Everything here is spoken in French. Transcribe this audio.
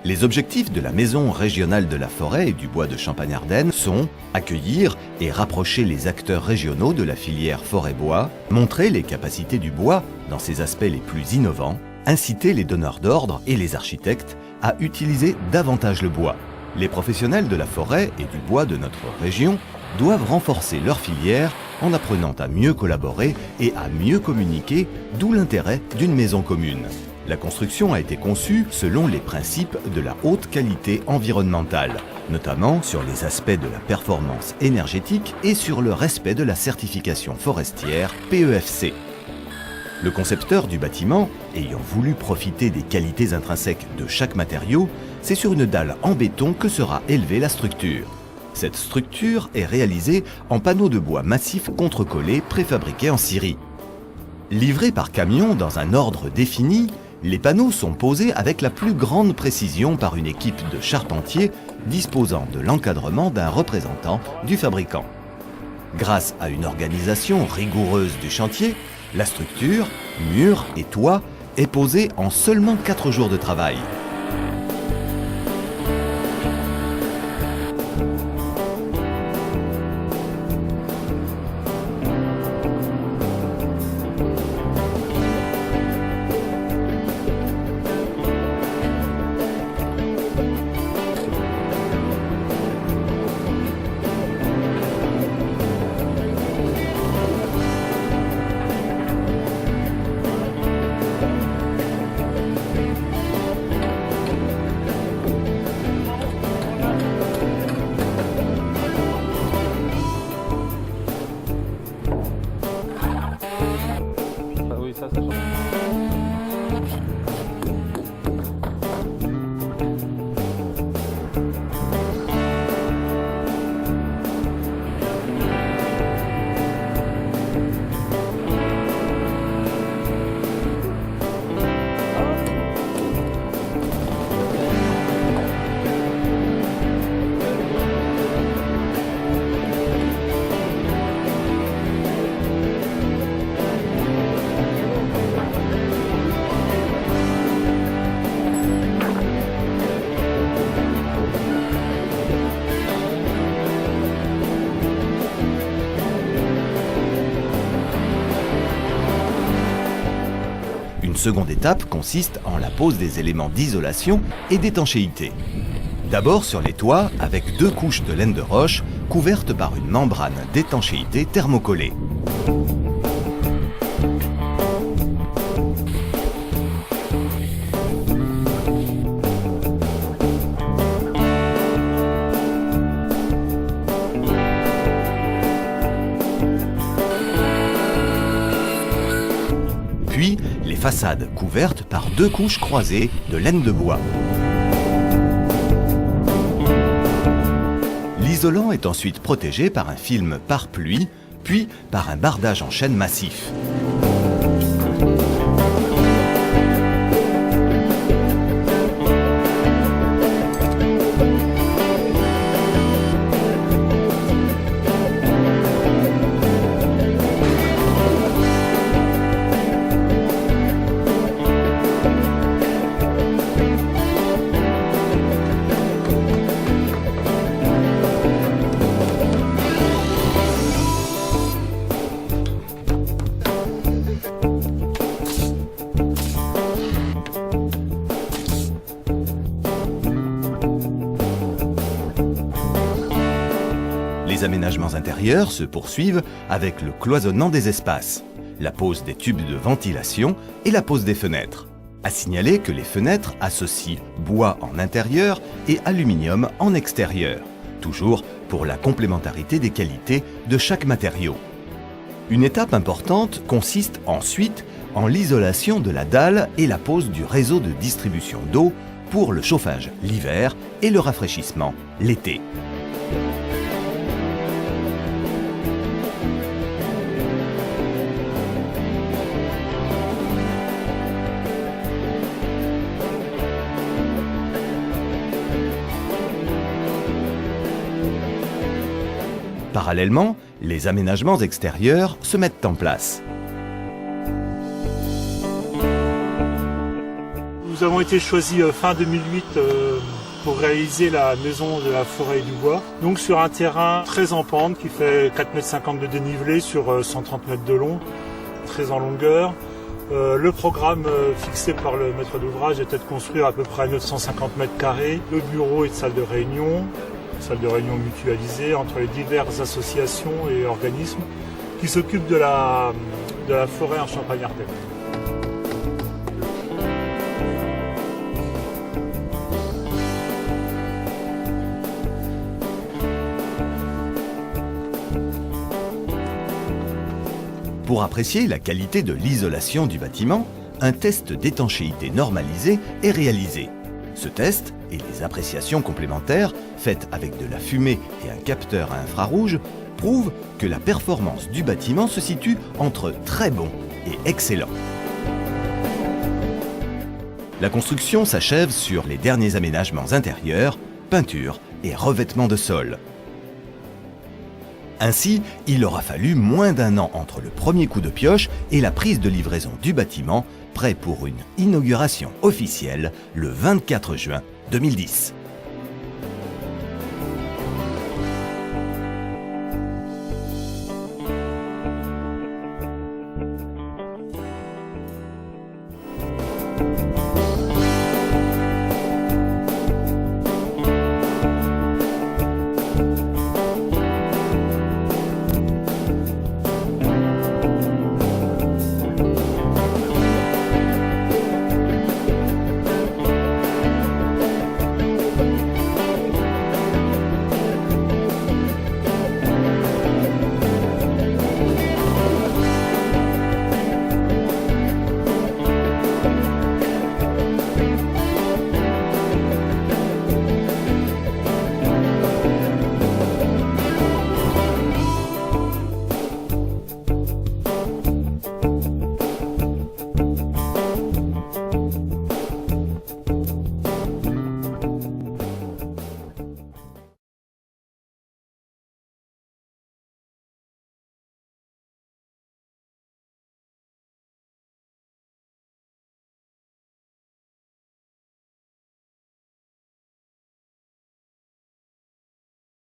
Les objectifs de la Maison régionale de la forêt et du bois de Champagne-Ardenne sont accueillir et rapprocher les acteurs régionaux de la filière forêt-bois, montrer les capacités du bois dans ses aspects les plus innovants, inciter les donneurs d'ordre et les architectes à utiliser davantage le bois. Les professionnels de la forêt et du bois de notre région doivent renforcer leur filière en apprenant à mieux collaborer et à mieux communiquer, d'où l'intérêt d'une maison commune. La construction a été conçue selon les principes de la haute qualité environnementale, notamment sur les aspects de la performance énergétique et sur le respect de la certification forestière PEFC. Le concepteur du bâtiment, ayant voulu profiter des qualités intrinsèques de chaque matériau, c'est sur une dalle en béton que sera élevée la structure. Cette structure est réalisée en panneaux de bois massif contrecollés préfabriqués en Syrie. Livrés par camion dans un ordre défini, les panneaux sont posés avec la plus grande précision par une équipe de charpentiers disposant de l'encadrement d'un représentant du fabricant. Grâce à une organisation rigoureuse du chantier, la structure, murs et toit est posée en seulement 4 jours de travail. Ça change. Une seconde étape consiste en la pose des éléments d'isolation et d'étanchéité. D'abord sur les toits avec 2 couches de laine de roche couvertes par une membrane d'étanchéité thermocollée. Puis, les façades couvertes par 2 couches croisées de laine de bois. L'isolant est ensuite protégé par un film pare-pluie, puis par un bardage en chêne massif. Les aménagements intérieurs se poursuivent avec le cloisonnement des espaces, la pose des tubes de ventilation et la pose des fenêtres. À signaler que les fenêtres associent bois en intérieur et aluminium en extérieur, toujours pour la complémentarité des qualités de chaque matériau. Une étape importante consiste ensuite en l'isolation de la dalle et la pose du réseau de distribution d'eau pour le chauffage l'hiver et le rafraîchissement l'été. Parallèlement, les aménagements extérieurs se mettent en place. Nous avons été choisis fin 2008 pour réaliser la maison de la forêt et du bois. Donc sur un terrain très en pente qui fait 4,50 m de dénivelé sur 130 mètres de long, très en longueur. Le programme fixé par le maître d'ouvrage était de construire à peu près 950 mètres carrés de bureaux et de salles de réunion mutualisées entre les diverses associations et organismes qui s'occupent de la forêt en Champagne-Ardenne. Pour apprécier la qualité de l'isolation du bâtiment, un test d'étanchéité normalisé est réalisé. Ce test et les appréciations complémentaires, faites avec de la fumée et un capteur à infrarouge, prouvent que la performance du bâtiment se situe entre très bon et excellent. La construction s'achève sur les derniers aménagements intérieurs, peinture et revêtement de sol. Ainsi, il aura fallu moins d'1 an entre le premier coup de pioche et la prise de livraison du bâtiment, prêt pour une inauguration officielle le 24 juin 2010.